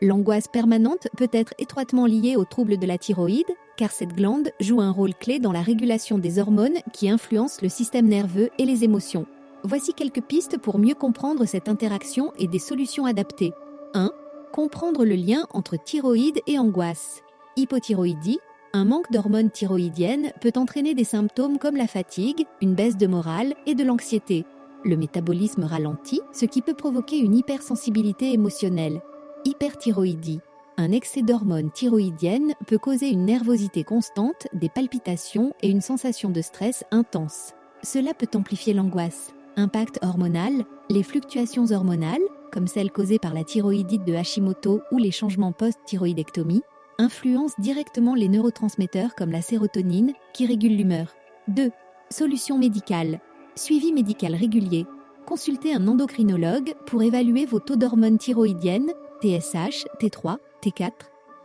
L'angoisse permanente peut être étroitement liée aux troubles de la thyroïde, car cette glande joue un rôle clé dans la régulation des hormones qui influencent le système nerveux et les émotions. Voici quelques pistes pour mieux comprendre cette interaction et des solutions adaptées. 1. Comprendre le lien entre thyroïde et angoisse. Hypothyroïdie, un manque d'hormones thyroïdiennes peut entraîner des symptômes comme la fatigue, une baisse de morale et de l'anxiété. Le métabolisme ralentit, ce qui peut provoquer une hypersensibilité émotionnelle. Hyperthyroïdie. Un excès d'hormones thyroïdiennes peut causer une nervosité constante, des palpitations et une sensation de stress intense. Cela peut amplifier l'angoisse. Impact hormonal. Les fluctuations hormonales, comme celles causées par la thyroïdite de Hashimoto ou les changements post-thyroïdectomie, influencent directement les neurotransmetteurs comme la sérotonine, qui régule l'humeur. 2. Solutions médicales. Suivi médical régulier. Consultez un endocrinologue pour évaluer vos taux d'hormones thyroïdiennes, TSH, T3, T4.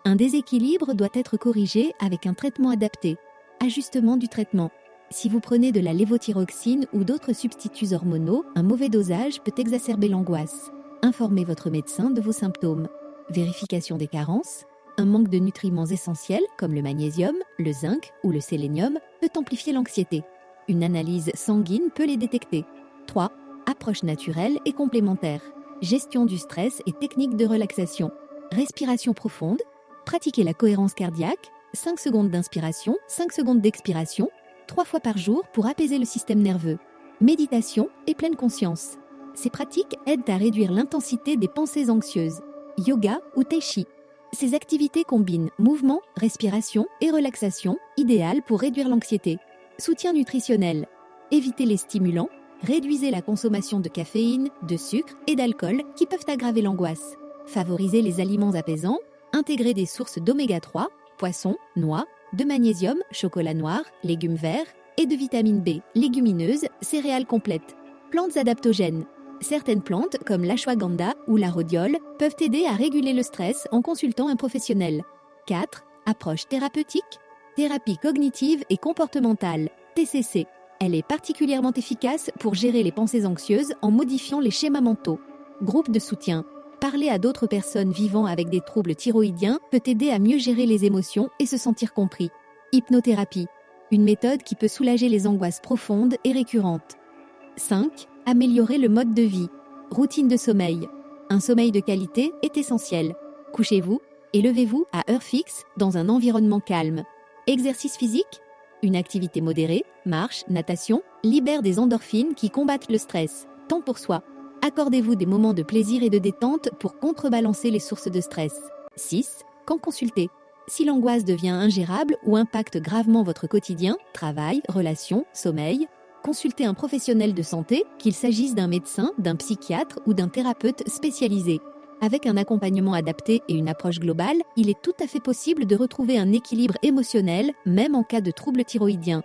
Un déséquilibre doit être corrigé avec un traitement adapté. Ajustement du traitement. Si vous prenez de la lévothyroxine ou d'autres substituts hormonaux, un mauvais dosage peut exacerber l'angoisse. Informez votre médecin de vos symptômes. Vérification des carences. Un manque de nutriments essentiels comme le magnésium, le zinc ou le sélénium peut amplifier l'anxiété. Une analyse sanguine peut les détecter. 3. Approche naturelle et complémentaire. Gestion du stress et techniques de relaxation. Respiration profonde. Pratiquez la cohérence cardiaque. 5 secondes d'inspiration, 5 secondes d'expiration, 3 fois par jour pour apaiser le système nerveux. Méditation et pleine conscience. Ces pratiques aident à réduire l'intensité des pensées anxieuses. Yoga ou tai chi. Ces activités combinent mouvement, respiration et relaxation, idéales pour réduire l'anxiété. Soutien nutritionnel. Évitez les stimulants. Réduisez la consommation de caféine, de sucre et d'alcool qui peuvent aggraver l'angoisse. Favorisez les aliments apaisants. Intégrez des sources d'oméga 3, poissons, noix, de magnésium, chocolat noir, légumes verts et de vitamine B, légumineuses, céréales complètes. Plantes adaptogènes. Certaines plantes, comme l'ashwagandha ou la rhodiole, peuvent aider à réguler le stress en consultant un professionnel. 4. Approche thérapeutique. Thérapie cognitive et comportementale, TCC. Elle est particulièrement efficace pour gérer les pensées anxieuses en modifiant les schémas mentaux. Groupe de soutien. Parler à d'autres personnes vivant avec des troubles thyroïdiens peut aider à mieux gérer les émotions et se sentir compris. Hypnothérapie. Une méthode qui peut soulager les angoisses profondes et récurrentes. 5. Améliorer le mode de vie. Routine de sommeil. Un sommeil de qualité est essentiel. Couchez-vous et levez-vous à heure fixe dans un environnement calme. Exercice physique. Une activité modérée, marche, natation, libère des endorphines qui combattent le stress. Temps pour soi. Accordez-vous des moments de plaisir et de détente pour contrebalancer les sources de stress. 6. Quand consulter. Si l'angoisse devient ingérable ou impacte gravement votre quotidien, travail, relations, sommeil, consultez un professionnel de santé, qu'il s'agisse d'un médecin, d'un psychiatre ou d'un thérapeute spécialisé. Avec un accompagnement adapté et une approche globale, il est tout à fait possible de retrouver un équilibre émotionnel, même en cas de troubles thyroïdiens.